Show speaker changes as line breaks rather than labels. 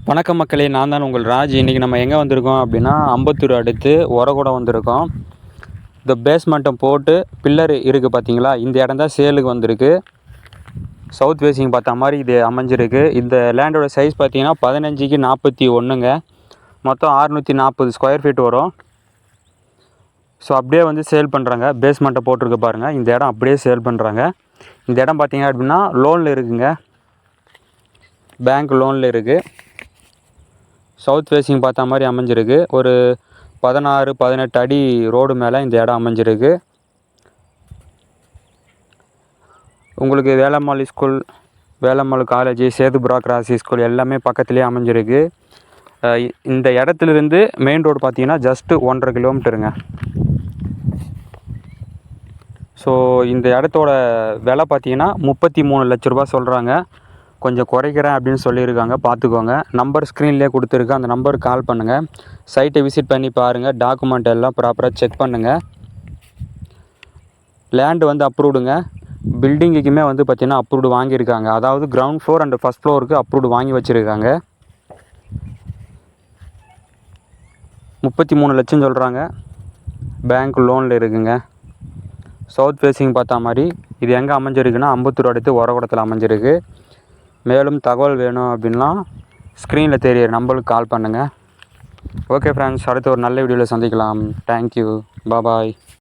வணக்கம் மக்களே, நான் தான் உங்கள் ராஜ். இன்றைக்கி நம்ம எங்கே வந்திருக்கோம் அப்படின்னா, அம்பத்தூர் அடுத்து உரகுடம் வந்திருக்கோம். இந்த பேஸ்மெண்ட்டை போட்டு பில்லர் இருக்குது பார்த்தீங்களா, இந்த இடம் தான் சேலுக்கு வந்திருக்கு. சவுத் ஃபேஸிங் பார்த்த மாதிரி இது அமைஞ்சிருக்கு. இந்த லேண்டோட சைஸ் பார்த்தீங்கன்னா 15க்கு 41ங்க. மொத்தம் 640 ஸ்கொயர் ஃபீட் வரும். ஸோ அப்படியே வந்து சேல் பண்ணுறாங்க. பேஸ்மெண்ட்டை போட்டிருக்கு பாருங்கள், இந்த இடம் அப்படியே சேல் பண்ணுறாங்க. இந்த இடம் பார்த்தீங்க அப்படின்னா லோனில் இருக்குங்க, பேங்க் லோனில் இருக்குது. சவுத் ஃபேஸிங் பார்த்த மாதிரி அமைஞ்சிருக்கு. ஒரு 16-18 அடி ரோடு மேலே இந்த இடம் அமைஞ்சிருக்கு. உங்களுக்கு வேலம்மாள் ஸ்கூல், வேலம்மாள் காலேஜ், சேதுபுரா கிராசி ஸ்கூல் எல்லாமே பக்கத்துலேயே அமைஞ்சிருக்கு. இந்த இடத்துலேருந்து மெயின் ரோடு பார்த்தீங்கன்னா ஜஸ்ட்டு 1.5 கிலோமீட்டருங்க. ஸோ இந்த இடத்தோட விலை பார்த்தீங்கன்னா 33 லட்ச ரூபா சொல்கிறாங்க. கொஞ்சம் குறைக்கிறேன் அப்படின்னு சொல்லியிருக்காங்க, பார்த்துக்கோங்க. நம்பர் ஸ்க்ரீன்லேயே கொடுத்துருக்கு, அந்த நம்பருக்கு கால் பண்ணுங்கள். சைட்டை விசிட் பண்ணி பாருங்கள், டாக்குமெண்ட் எல்லாம் ப்ராப்பராக செக் பண்ணுங்கள். லேண்டு வந்து அப்ரூவ்டுங்க. பில்டிங்குக்குமே வந்து பார்த்திங்கன்னா அப்ரூவ்டு வாங்கியிருக்காங்க. அதாவது கிரவுண்ட் ஃப்ளோர் அண்டு ஃபஸ்ட் ஃப்ளோருக்கு அப்ரூவ்டு வாங்கி வச்சுருக்காங்க. 33 லட்சம் சொல்கிறாங்க. பேங்க் லோனில் இருக்குங்க. சவுத் ஃபேஸிங் பார்த்தா மாதிரி இது எங்கே அமைஞ்சிருக்குன்னா அம்பத்தூர் அடுத்து உரகுடத்தில் அமைஞ்சிருக்கு. மேலும் தகவல் வேணும் அப்படின்னா ஸ்க்ரீனில் தெரியிற நம்பருக்கு கால் பண்ணுங்கள். ஓகே ஃப்ரெண்ட்ஸ், அடுத்து ஒரு நல்ல வீடியோவில் சந்திக்கலாம். தேங்க்யூ, பாய்.